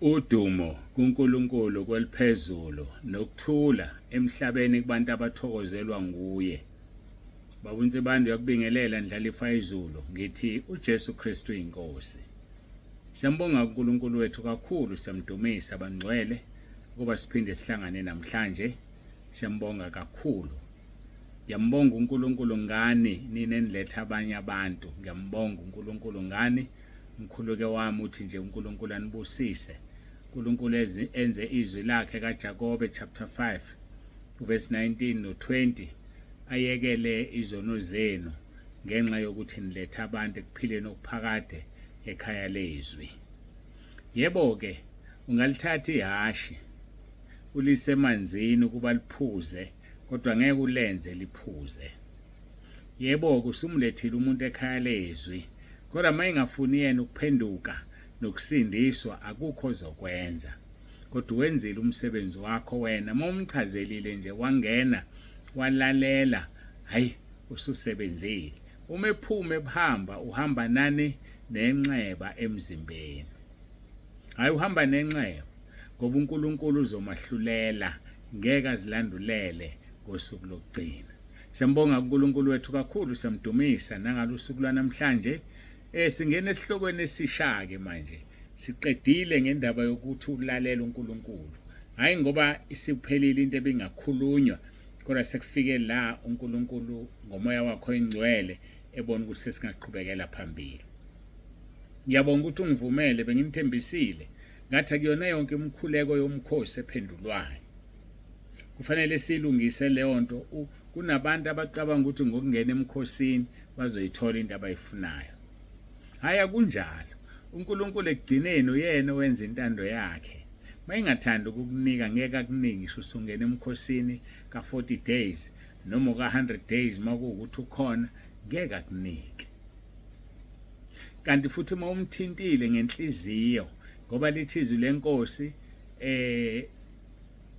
Udumo kuNkulunkulu kweliphezulu nokuthula emhlabeni kubantu abathokozelwa nguye. Babunze bantu yakubingelela ndlalifa izulu ngithi uJesu Kristu inkosi. Siyambonga uNkulunkulu wethu kakhulu, siyamdumisa abangcwele ukuba siphinde sihlangane namhlanje. Siyambonga kakhulu. Ngiyambonga uNkulunkulu ngani nini eniletha abanye abantu. Ngiyambonga uNkulunkulu ngani umkhuluke wami uthi nje uNkulunkulu anibusise. uNkulunkulu enze izwi lakhe kaJakobe chapter 5 verse 19 no 20 ayekele izono zenu ngenxa yokuthi niletha abantu ekuphileni okuphakade ekhaya lezwi. Yebo ke ungalithatha ihashi ulise emanzini ukuba liphuze kodwa ngeke ulenze liphuze. Yebo kusumlethile umuntu ekhaya lezwi kodwa mayengafuni yena ukuphenduka nokusindiswa akukho zokwenza. Kodwa wenzile umsebenzi wakho wena momchazelile nje wangena walalela, hayi ususebenzile. Uma ephuma ebahamba uhamba nani nenxeba emzimbeni. Hayi uhamba nenxeba ngoba uNkulunkulu uzomahlulela ngeke azilandulele ngosuku lokugcina. Siyambonga uNkulunkulu wethu kakhulu, siyamdumisa nangalusuku lwanamhlanje. Singena esihlokweni esishake manje. Siqedile ngendaba yokuthi ulalela uNkulunkulu. Hayi ngoba isiphelile into ebingakhulunywa kodwa sekufike la uNkulunkulu ngomoya wakho ingcwele ebona ukuthi sesingaqhubekela phambili. Ngiyabonga ukuthi ungivumele, bengimthembisile ngathi akuyona yonke imikhuleko yomkhosi ephendulwayo. Kufanele silungise leyo nto. Kunabantu abacabanga ukuthi ngokungena emkhosini bazoyithola into abayifunayo. Hayi akunjalo. uNkulunkulu ekugcineni uyena owenza intando yakhe. Mayingathanda ukukunika ngeke akuningi ngisho usungena emkhosini ka40 days noma ka100 days makuwukuthi ukhona ngeke akunike. Kanti futhi uma umthintile ngenhliziyo ngoba lithi izwi lenkosi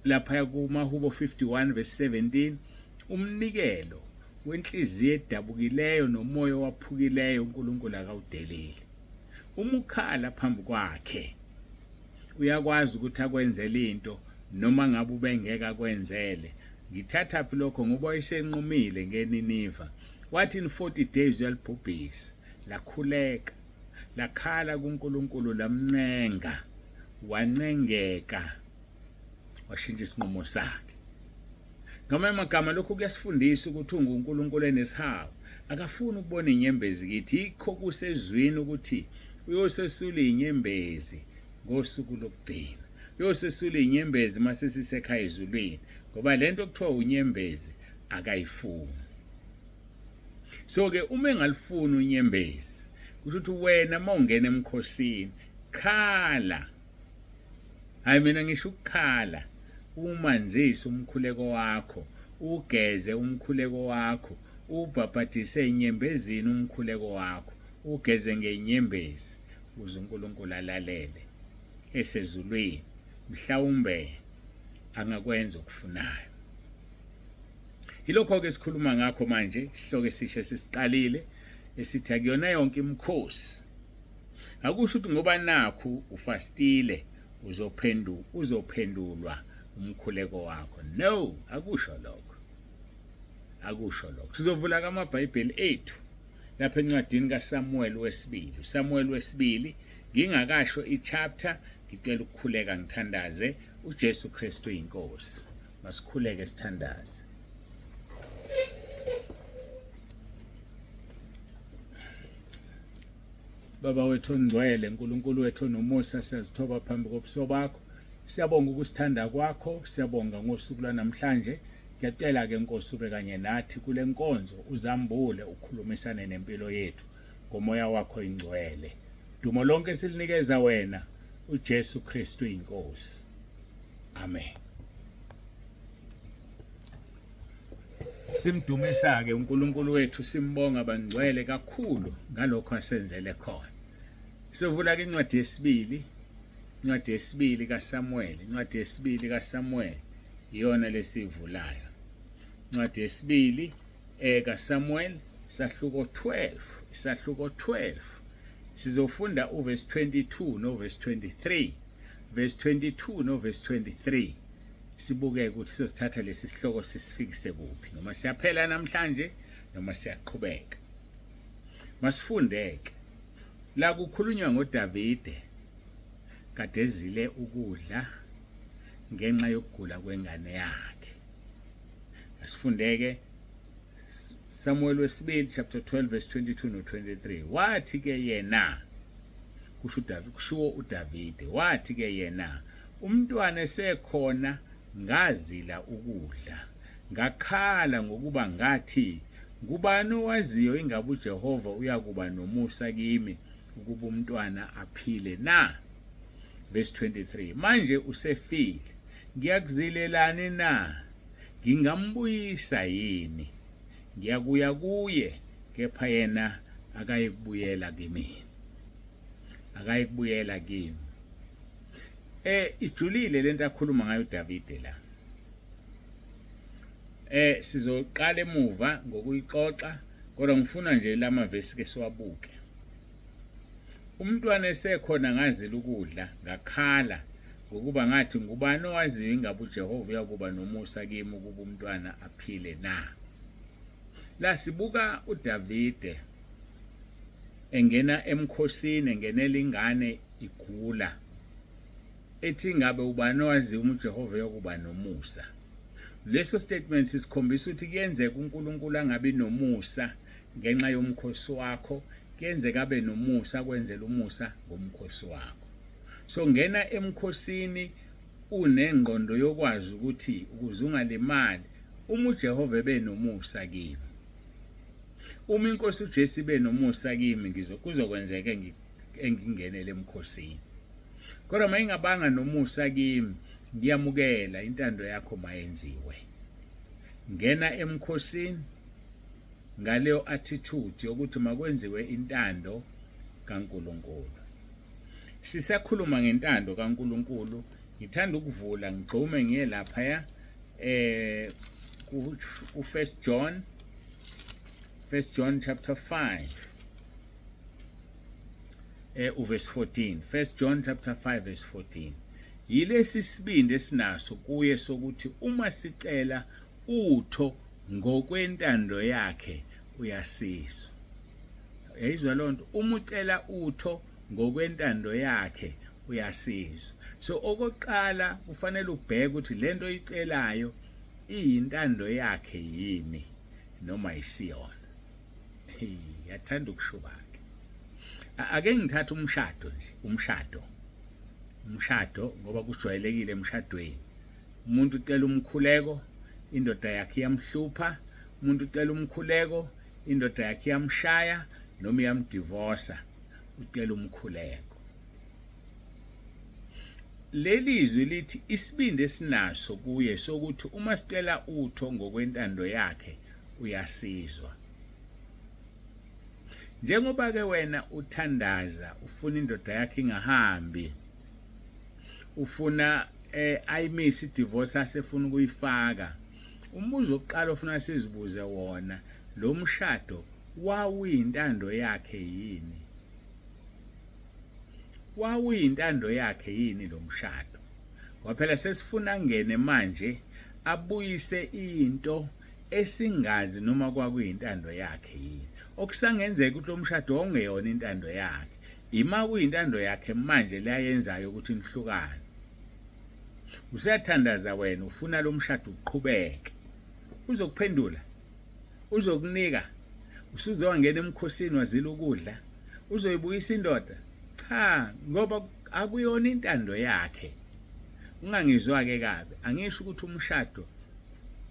lapha kuMahubo 51 verse 17 umnikelo wenhliziyo edabukileyo nomoya waphukileyo uNkulunkulu akawudeleli. Umukhala phambi kwakhe uyakwazi ukuthi akwenzele into noma ngabe ubengeka kwenzele. Ngithatha phi lokho ngoba wayesenqumile ngeNiniva. Wathi in 40 days uyalibhubhisa, lakhuleka, lakhala kuNkulunkulu lamncenga, wancengeka, washintsha isinqumo sakhe. Ngamanye amagama lokho kuyasifundisa ukuthi uNkulunkulu enesihawu akafuni ukubona inyembezi kithi. Yikho kusezwini ukuthi uyosesula inyembezi ngosuku lokugcina, uyosesula inyembezi mase sisekhaya ezulwini ngoba lento okuthiwa unyembezi akayifuni. So ke uma engalifuni unyembezi ukuthi wena mawungena emkhosini khala. Hayi mina ngisho ukukhala, umanzise umkhuleko wakho, ugeze umkhuleko wakho, ubhabhadise inyembezini umkhuleko wakho, ugeze ngenyembezi ukuze uNkulunkulu alalele esezulwini mhlawumbe angakwenza okufunayo. Yilokho ke sikhuluma ngakho manje, isihloko esisha sisiqalile esithi akuyona yonke imikhosi. Akusho ukuthi ngoba nakhu ufastile uzophendulwa umkhuleko wakho. No, akusho lokho. Akusho lokho. Sizovula amabhayibheli ethu lapha encwadini kaSamuel wesibili. uSamuel wesibili ngingakasho ichapter ngicela ukukhuleka ngithandaze. uJesu Kristu inkosi. Masikhuleke sithandaze. Baba wethu ongcwele, uNkulunkulu wethu onomusa, siyazithoba phambi kobuso bakho. Siyabonga ukusithanda kwakho, siyabonga ngosuku lwanamhlanje. Ngiyacela ke Nkosi ube kanye nathi kule nkonzo, uzambule ukhulumisane nempilo yethu ngomoya wakho ingcwele. Dumo lonke silinikeza wena, uJesu Kristu inkosi. Amen. Simdumisa ke uNkulunkulu wethu, simbonga bangcwele kakhulu ngalokho asenzele khona. Sivula ke incwadi yesibili kaSamuel, incwadi yesibili kaSamuel iyona lesivulayo. Incwadi yesibili kaSamuel isahluko 12, sizofunda uverse 22 noverse 23. verse 22 no verse 23 sibuke ukuthi sizothatha lesi sihloko sisifikise kuphi, noma siyaphela namhlanje noma siyaqhubeka. Masifundeke la kukhulunywa ngoDavide kade ezile ukudla ngenxa yokugula kwengane yakhe. Asifundeke Samuel wesibili chapter 12 verse 22 no 23. Wathi ke yena kusho uDavide, wathi ke yena, umntwana esekhona ngazila ukudla, ngakhala ngokuba ngathi, ngubani owaziyo ingabe uJehova uyakuba nomusa kimi ukuba umntwana aphile na? Verse 23. Manje usefile, ngiyakuzilelani na? Ngingambuyisa yini? Ngiyakuya kuye, kepha yena akayikubuyela kimi. Akayikubuyela kimi. Ijulile lento akhuluma ngayo uDavide la. Sizoqala emuva ngokuyixoxa, kodwa ngifuna nje lamavesi ke siwabuke. Umntwana esekhona ngazila ukudla, ngakhala ngokuba ngathi, ngubani owaziyo ingabe uJehova uyakuba nomusa kimi ukuba umntwana aphile na? La sibuka uDavide engena emkhosini, engenela ingane igula, ethi ngabe ubani owaziyo uJehova uyakuba nomusa. Leso statement sisikhombisa ukuthi kuyenzeka uNkulunkulu angabi nomusa ngenxa yomkhosi wakho, kuyenzeka abe nomusa kwenzela umusa ngomkhosi wakho. So ngena emkhosini unengqondo yokwazi ukuthi ukuze ungalimali, uma uJehova benomusa kimi, uma inkosi uJesu benomusa kimi, kuzokwenzeka engingenele emkhosini. Kodwa mayingabanga nomusa kimi, ngiyamukela intando yakho mayenziwe. Ngena emkhosini ngaleyo attitude yokuthi makwenziwe intando kaNkulunkulu. Sisakhuluma ngentando kaNkulunkulu, ngithanda ukuvula ngigqume ngiye lapha ya ku 1 John chapter 5 verse 14. 1 John chapter 5 verse 14. Yilesi sibindi esinaso kuye sokuthi uma sicela utho ngokwentando yakhe uyasizwa. Yayizwa lonto, uma ucela utho ngokwentando yakhe uyasizwa. So okokuqala kufanele ubheke ukuthi lento oyicelayo iyintando yakhe yini noma isiyona. Yathanda ukushubaka. Ake ngithathe umshado ngoba kujwayelekile emshadweni. Umuntu ucela umkhuleko, indoda yakhe iyamhlupha. Umuntu ucela umkhuleko, indoda yakhe iyamshaya noma iyamdivorce, ucela umkhuleko. Lelizwi lithi isibindi esinaso kuye sokuthi uma sicela utho ngokwentando yakhe uyasizwa. Njengoba ke wena uthandaza, ufuna indoda yakhe ingahambi, ufuna ayimisi divorce asefuna ukuyifaka, umbuzo oqala ofuna sizibuze wona, lo mshado wawuyintando yakhe yini? Wawuyintando yakhe yini lo mshado? Ngoba phela sesifuna ngene manje abuyise into esingazi noma kwakuyintando yakhe yini. Okusangenzeka ukuthi lo mshado ongeyona intando yakhe, ima kuyintando yakhe manje leyenzayo ukuthi nihlukane. Usiyathandaza wena, ufuna lo mshado uqhubeke. Uzokuphendula, uzokunika, usuzongena emkhosini wazila ukudla, uzoyibuyisa indoda? Cha, ngoba akuyona intando yakhe. Ungangizwa ke kabi, angisho ukuthi umshado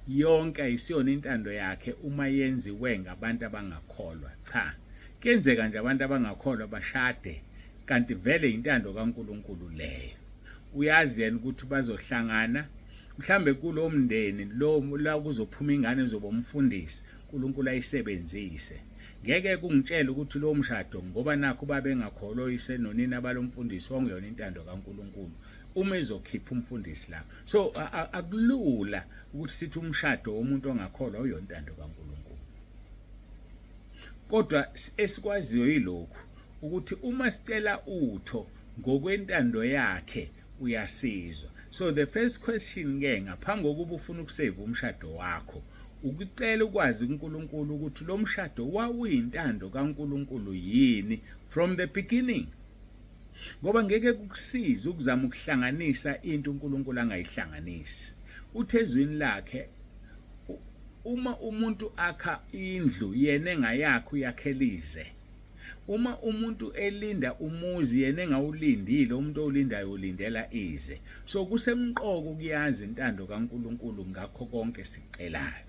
yonke ayisiyona intando yakhe uma yenziwe ngabantu abangakholwa. Cha, kuyenzeka nje abantu abangakholwa bashade kanti vele intando kaNkulunkulu leyo. Uyazi yena ukuthi bazohlangana, mhlambe kulo mndeni lo la kuzophuma ingane ezoba umfundisi, uNkulunkulu ayisebenzise. Ngeke kungitshela ukuthi lo mshado ngoba nakho babengakholwa oyise nonina balomfundisi ongeyona intando kaNkulunkulu uma ezokhipha umfundisi lapho. So akulula ukuthi sithi umshado womuntu ongakholwa uyona intando kaNkulunkulu. Kodwa esikwaziyo yilokhu ukuthi uma sicela utho ngokwentando yakhe uyasizwa. So the first question ke ngaphambi kokuba ufuna ukusave umshado wakho ukucela ukwazi uNkulunkulu ukuthi lo mshado wawuyintando kaNkulunkulu yini from the beginning. Ngoba ngeke kukusiza ukuzama ukuhlanganisa into uNkulunkulu angayihlanganisi. Uthezwini lakhe uma umuntu akha indlu yena engayakho uyakhelize. Uma umuntu elinda umuzi yena engawulindile umuntu olindayo ulindela ize. So kusemqoko ukuyazi intando kaNkulunkulu ngakho konke sicelayo.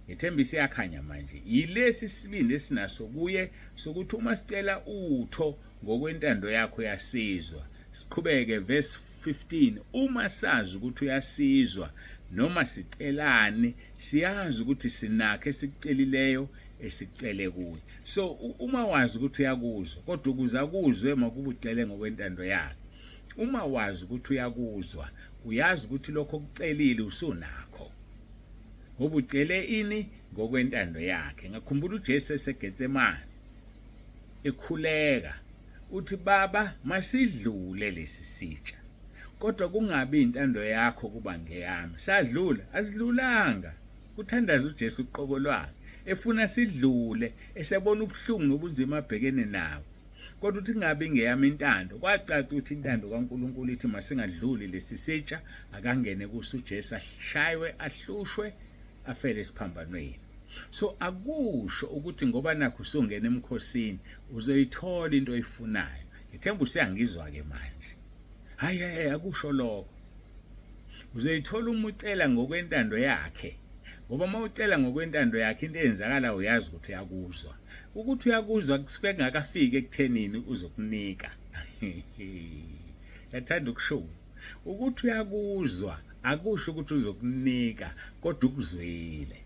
Ngithemba siyakhanya manje. Yilesi sibindi esinaso kuye sokuthi uma sicela utho ngokwentando yakho yasizwa. Siqhubeke verse 15. Uma sazi ukuthi uyasizwa noma sicelani siyazi ukuthi sinakho esicelileyo esicele kuye. So uma wazi ukuthi uyakuzwa kodwa ukuza kuzwe makuba ucele ngokwentando yakhe. Uma wazi ukuthi uyakuzwa uyazi ukuthi lokho okucelile usunakho. Ngoba ucele ini ngokwentando yakhe. Ngakhumbula uJesu eseGetsemane ekhuleka uthi baba masidlule lesi sitsha kodwa kungabi intando yakho kuba ngeyami. Sadlula asidlulanga. Kuthandaza uJesu uqobo lwakhe efuna sidlule esebona ubuhlungu nobunzima abhekene nawo. Kodwa uthi ngabe ngeyami intando kwacaca ukuthi intando kaNkulunkulu ithi masingadluli lesi sitsha akangene kuSuJesu ashaywe ahlushwe afele esiphambanweni. So akusho ukuthi ngoba nakho usongena emkhosini uzoyithola into oyifunayo. Ngithemba usiyangizwa ke manje. Hayi akusho lokho. Uzoyithola uma ucela ngokwentando yakhe. Ngoba mawucela ngokwentando yakhe into eyenzakala uyazi ukuthi uyakuzwa. Ukuthi uyakuzwa kusuke ngakafiki ekuthenini uzokunika. Yathanda ukusho. Ukuthi uyakuzwa akusho ukuthi uzokunika kodwa ukuzwile.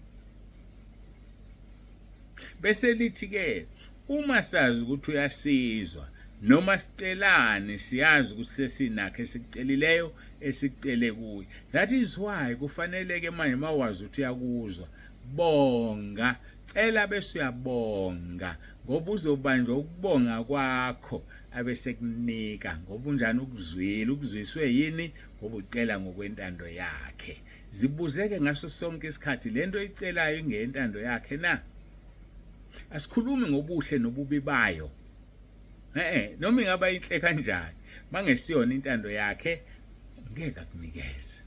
Bese lithi ke uma sazi ukuthi uyasizwa noma sicelane siyazi ukuthi sesinakho esicelileyo esicele kuye. That is why kufanele ke manje mawazi ukuthi uyakuzwa bonga cela bese uyabonga ngoba uzobanjwa ukubonga kwakho abese kunika ngoba unjani ukuzwile ukuzwiswe yini ngoba ucela ngokwentando yakhe. Zibuzeke ngaso sonke isikhathi lento oyicelayo ingentando yakhe na. Asikhulumi ngobuhle nobubi bayo. Noma ingaba inhle kanjani mangesiyona intando yakhe ngeke akunikeze.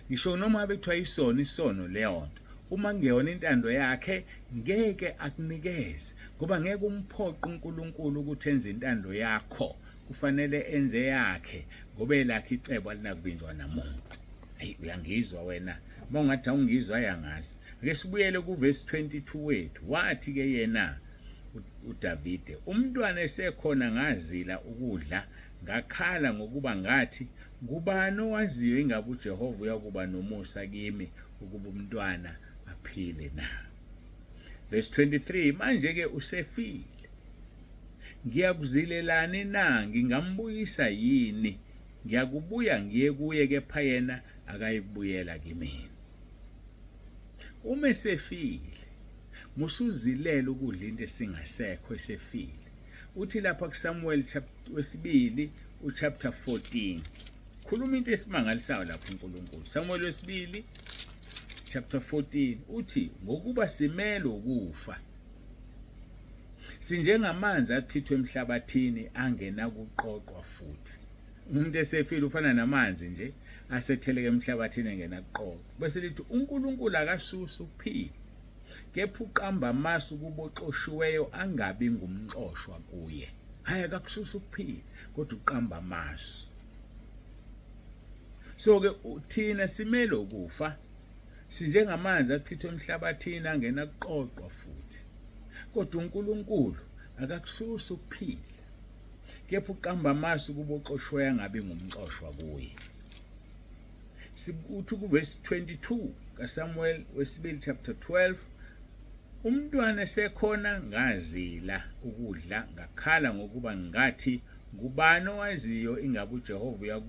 Ngisho noma bekuthiwa isono leyo nto uma ngeyona intando yakhe ngeke akunikeze ngoba ngeke umphoqe uNkulunkulu ukuthi enze intando yakho. Kufanele enze yakhe ngoba elakhe icebo alinakuvinjwa namuntu. Hayi uyangizwa wena mawungathi awungizwa yangazi. Ake sibuyele kuverse 22 wethu. Wathi ke yena uDavide umntwana esekhona ngazila ukudla ngakhala ngokuba ngathi ngubani owaziyo ingabe uJehova uyakuba nomusa kimi ukuba umntwana aphile na. Verse 23 manje ke usefile ngiyakuzilelani na ngingambuyisa yini ngiyakubuya ngiye kuye kepha yena akayibuyela kimi. Uma esefile musuzilela ukudla into esingasekho esefile. Uthi lapha kuSamuel wesibili uchapter 14 khuluma into esimangalisayo lapha uNkulunkulu. Samuel wesibili chapter 14 uthi ngokuba simele ukufa sinjengamanzi athithwe emhlabathini angena kuqoqwa futhi. Umuntu esefile ufana namanzi nje asetheleke emhlabathini engena kuqoqwa. Bese lithi uNkulunkulu akasusa ukuphila kepha uqamba amasu kuboxoshiweyo angabi ngumxoshwa kuye. Hayi akakususa ukuphila kodwa uqamba amasu. So ke uthina simele ukufa sinjengamanzi athithwe emhlabathini angena kuqoqwa futhi. Kodwa uNkulunkulu akakususa ukuphila kepha uqamba amasu kuboxoshiweyo angabi ngumxoshwa kuye. Uthi kuverse 22 kaSamuel wesibili chapter 12 umntwana esekhona ngazila ukudla ngakhala ngokuba ngathi ngubani owaziyo ingabe uJehova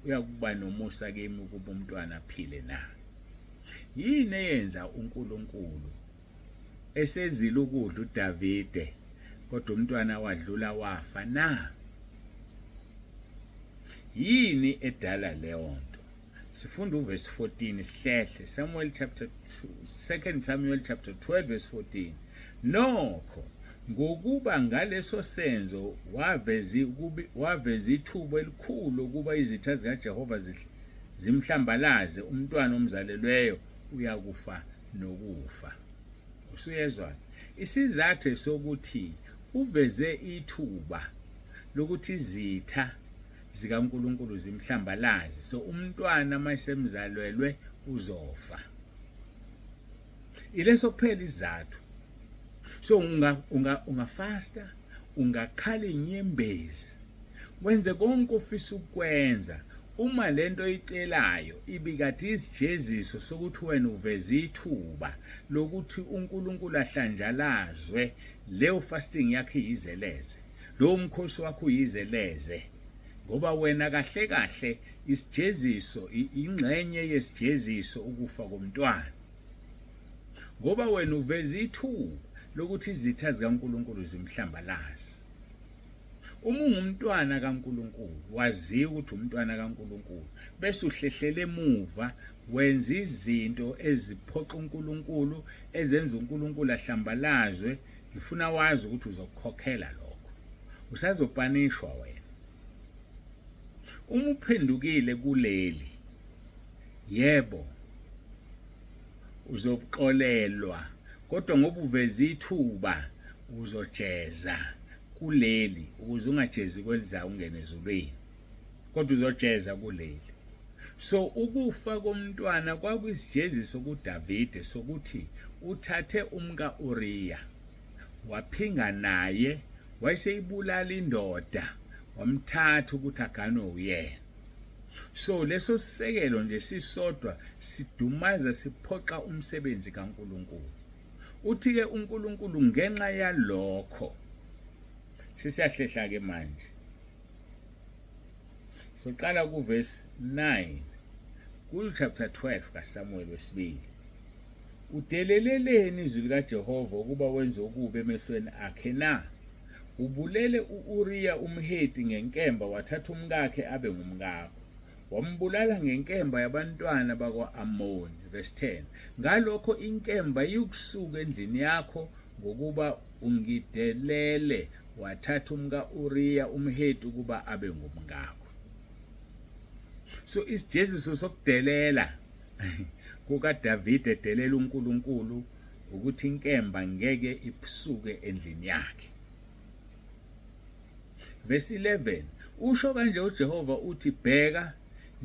uyakuba nomusa kimi ukuba umntwana aphile na. Yini eyenza uNkulunkulu esezila ukudla uDavide kodwa umntwana wadlula wafa na. yini edala leyo nto? Sifunda uverse 14 sihlehle, Samuel chapter 2, 2 Samuel chapter 12 verse 14. Nokho ngokuba ngaleso senzo waveza ithuba elikhulu ukuba izitha zikaJehova zimhlambalaze, umntwana omzalelweyo uyakufa nokufa. Usuyezwa? Isizathu sokuthi uveze ithuba lokuthi izitha zikaNkulunkulu zimhlambalaze, so umntwana mayisemzalelwe uzofa. Ileso kuphela izathu. So ungafasta, ungakhala inyembezi, wenze konke ofisa ukwenza. Uma lento icelayo ibikade isijeziso sokuthi wena uveze ithuba lokuthi uNkulunkulu ahlanjalazwe, leyo fasting yakhe iyizeleze, lo mkhosi wakho uyizeleze, ngoba wena kahle kahle isijeziso, ingxenye yesijeziso ukufa komntwana. Ngoba wena uveze ithuba lokuthi izitha zikaNkulunkulu zimhlambalaze. Uma ungumntwana kaNkulunkulu, waziwa ukuthi umntwana kaNkulunkulu, bese uhlehlele emuva wenza izinto eziphoqa uNkulunkulu, ezenza uNkulunkulu ahlambalazwe. Ngifuna wazi ukuthi uzokukhokhela lokho, usazopanishwa wena. Uma uphendukile kuleli, yebo uzoxolelwa, kodwa ngoba uveze ithuba uzojeza kuleli, ukuze ungajezi kwelizayo ungene ezulwini, kodwa uzojeza kuleli. So ukufa komntwana kwakuyisijeziso kuDavide sokuthi uthathe umka Uriya, waphinga naye, wayeseyibulala indoda, wamthatha ukuthi aganwe uyena. So leso sisekelo nje sisodwa sidumaza, siphoxa umsebenzi kaNkulunkulu. Uthi-ke uNkulunkulu ngenxa yalokho, sesiyahlehla ke manje, soqala kuverse 9 chapter 12 kaSamuel wesibili. Udeleleleni izwi likaJehova ukuba wenze okubi emehlweni akhe na? Ubulele uUriya umHeti ngenkemba, wathatha umkakhe abe ngumkakho, wambulala ngenkemba yabantwana bakwa-Amoni. Verse 10. Ngalokho inkemba iyukusuka endlini yakho ngokuba ungidelele, wathatha umka Uriya umHeti ukuba abe ngumkakho. So isijeziso sokudelela kukaDavide edelela uNkulunkulu ukuthi inkemba ngeke iphusuke endlini yakhe. Verse 11. Usho kanje uJehova uthi, bheka,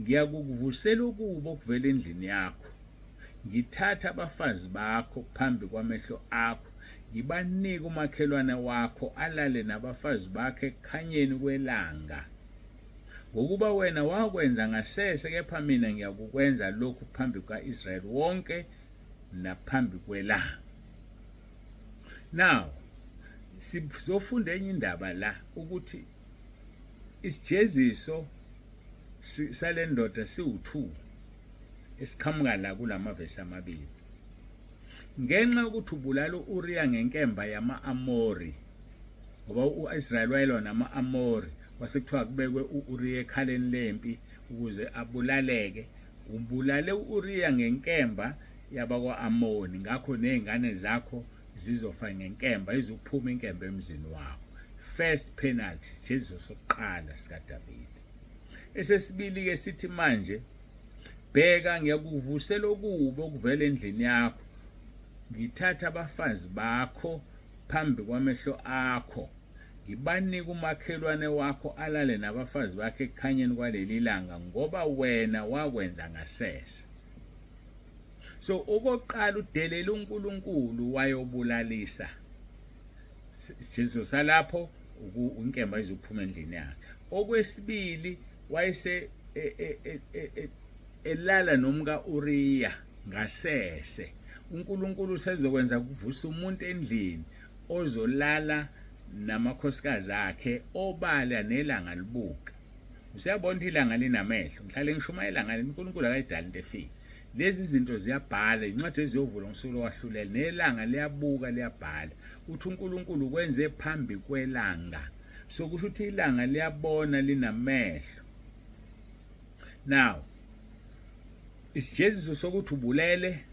ngiyakukuvusela ukubo okuvela endlini yakho, ngithatha abafazi bakho phambi kwamehlo akho, ngibanike umakhelwane wakho alale nabafazi bakhe ekukhanyeni kwelanga. Ngokuba wena wakwenza ngasese, kepha mina ngiyakukwenza lokhu phambi kwa-Israyeli wonke naphambi kwelanga. Now sizofunda enye indaba la ukuthi isijeziso sale ndoda siwu2 esiqhamuka la kulamavesi amabili. Ngenxa yokuthi ubulala uUriya ngenkemba yama-Amori, ngoba u-Israyeli wayelwa nama-Amori, kwasekuthiwa kubekwe uUriya ekhaleni lempi ukuze abulaleke. Ubulale uUriya ngenkemba yabakwa-Amoni, ngakho nezingane zakho zizofa ngenkemba, izophuma inkemba emzini wakho. First penalty, isijeziso sokuqala sikaDavide. Esesibili-ke sithi manje, bheka, ngiyakuvusela okubi okuvela endlini yakho, ngithatha abafazi bakho phambi kwamehlo akho, ngibanike umakhelwane wakho alale nabafazi bakhe ekukhanyeni kwaleli langa, ngoba wena wakwenza ngasese. So okokuqala udelela uNkulunkulu wayobulalisa. Isijeziso salapho inkemba izophuma endlini yakhe. Okwesibili wayese elala nomka Uriya ngasese. uNkulunkulu sezokwenza kuvusa umuntu endlini ozolala namakhosikazi akhe, obala nelanga libuka. Usiyabona ilanga linamehlo, ngihlale ngishuma ilanga uNkulunkulu akayidali into efile. Lezi zinto ziyabhala, incwadi eziyovula ngosuku lokwahlulele, nelanga liyabuka liyabhala. Uthi uNkulunkulu kwenze phambi kwelanga, sokusho ukuthi ilanga liyabona linamehlo. Now isijeziso sokuthi ubulele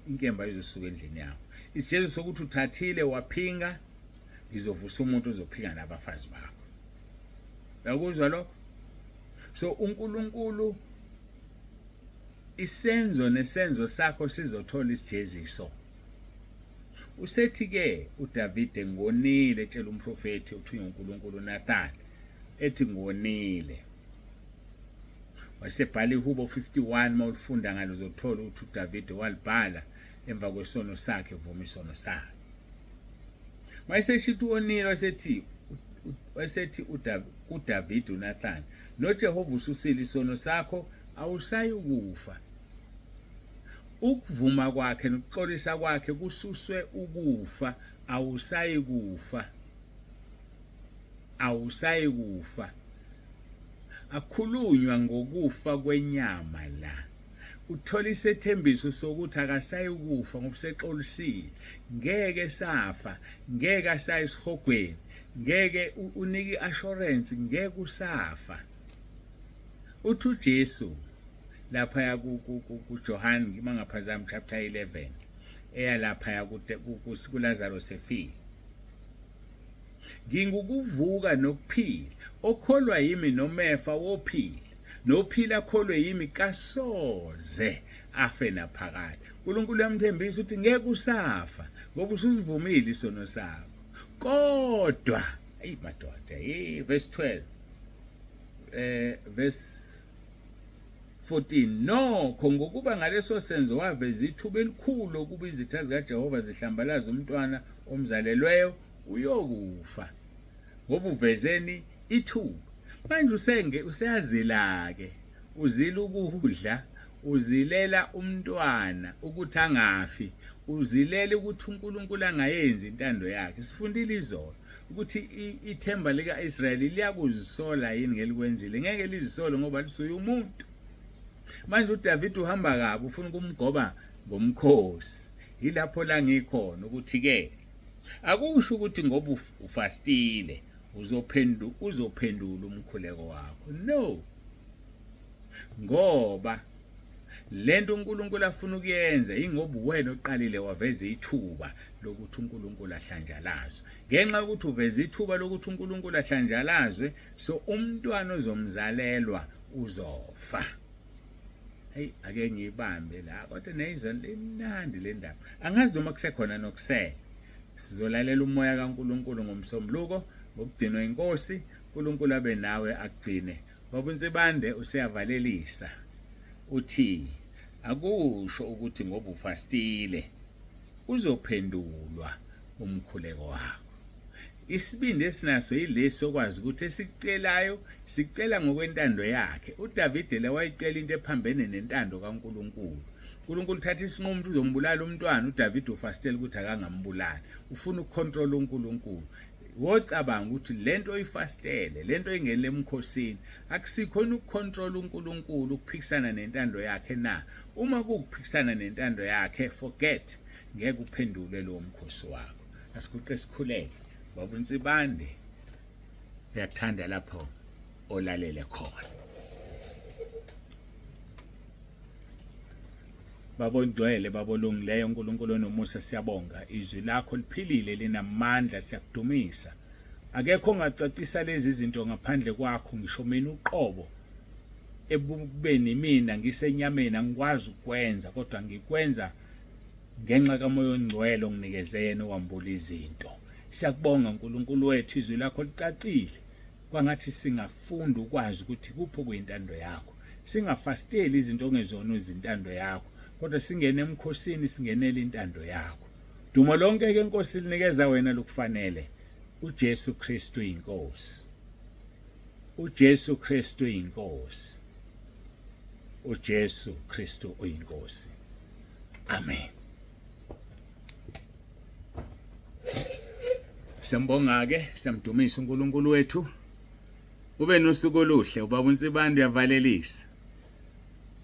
inkemba izosuka endlini yakho. Isijeziso sokuthi uthathile waphinga izovusa umuntu uzophinga nabafazi bakho. Yakuzwa lokho? So uNkulunkulu isenzo nesenzo sakho sizothola isijeziso. Usethi ke uDavide ngonile etshela umprofeti uthunywa uNkulunkulu uNathan ethi ngonile. Wasebhala iHubo 51 mawulifunda ngalo uzothola ukuthi uDavide walibhala emva kwesono sakhe evuma isono sakhe. Mayeseshithi onile wasethi uDavide uNathan noJehova ususile isono sakho awusayi ukufa. Ukuvuma kwakhe nokuxolisa kwakhe kususwe ukufa awusayi kufa. Awusayi kufa. Akhulunywa ngokufa kwenyama la. Uthola isethembiso sokuthi akasayi ukufa ngoba usexolisile. Ngeke safa, ngeke asayi isihogweni, ngeke unike assurance ngeke usafa. Uthi uJesu lapha ya kuJohn ngimangaphazama chapter 11 eya lapha ya kuLazarus efile. Ngingukuvuka nokuphila okholwa yimi nomefa wophila nophila kholwe yimi kasoze afe naphakade. uNkulunkulu yamthembisa ukuthi ngeke usafa ngoba usivumile isono sakho. Kodwa ayi madoda verse 12 verse 14 nokho ngokuba ngaleso senzo waveza ithuba elikhulu ukuba izitha zikaJehova zihlambalaza umntwana omzalelweyo uyokufa ngoba uvezeni ithuba. Manje useyazila ke uzila ukudla uzilela umntwana ukuthi angafi uzilela ukuthi uNkulunkulu angayenzi intando yakhe. Sifundile izolo ukuthi ithemba lika Israyeli liyakuzisola yini ngelikwenzile. Ngeke lizisole ngoba lisuye umuntu. Manje uDavid uhamba kabi ufuna ukumgoba ngomkhosi. Yilapho la ngikhona ukuthi ke akusho ukuthi ngoba ufastile uzophendula umkhuleko wakho. No. Ngoba lento uNkulunkulu afuna ukuyenza ingoba wena oqalile waveza ithuba lokuthi uNkulunkulu ahlanjalazwe. Ngenxa yokuthi uveza ithuba lokuthi uNkulunkulu ahlanjalazwe so umntwana ozomzalelwa uzofa. Hey ake ngiyibambe la kodwa neyizwa lemnandi le ndaba. Angazi noma kusekhona nokusela. Sizolalela umoya kaNkulunkulu ngomsombuluko ngokudinwa inkosi. uNkulunkulu abe nawe akugcine. Baba uNsibande useyavalelisa uthi akusho ukuthi ngoba ufastile uzophendulwa umkhuleko wakho. Isibindi esinaso yileso okwazi ukuthi esicelayo sicela ngokwentando yakhe. uDavide la wayicela into ephambene nentando kaNkulunkulu. uNkulunkulu uthatha isinqumo umuntu uzombulala umntwana uDavide ufastele ukuthi akangambulali. Ufuna ukucontrol uNkulunkulu. Wocabanga ukuthi lento oyifastele lento ingene emkhosini akusikhona ukucontrol uNkulunkulu ukuphikisana nentando yakhe na. Uma kukuphikisana nentando yakhe forget ngeke uphendule lo mkhosi wakho. Asikuqe sikhuleke. Baba uNsibande uyakuthanda lapho olalele khona. Baba ongcwele baba olungileyo uNkulunkulu nomusa siyabonga izwi lakho liphilile linamandla siyakudumisa. Akekho ongacacisa lezi zinto ngaphandle kwakho ngisho mina uqobo ebubeni mina ngisenyameni angikwazi ukwenza kodwa ngikwenza ngenxa kaMoya oNgcwele onginikeze yena owambula izinto. Siyakubonga uNkulunkulu wethu izwi lakho licacile kwangathi singafunda ukwazi ukuthi kupho kuyintando yakho. Singafasteli izinto ongezona izintando yakho kodwa singene emkhosini singenele intando yakho. Dumo lonke ke inkosi linikeza wena lokufanele. uJesu Kristu inkosi. uJesu Kristu inkosi. uJesu Kristu uyinkosi. Amen. Siyambonga ke siyamdumisa uNkulunkulu wethu. Ube nosuku oluhle ubaba uNsibande uyavalelisa.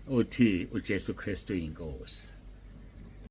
Uthi uJesu Kristu inkosi.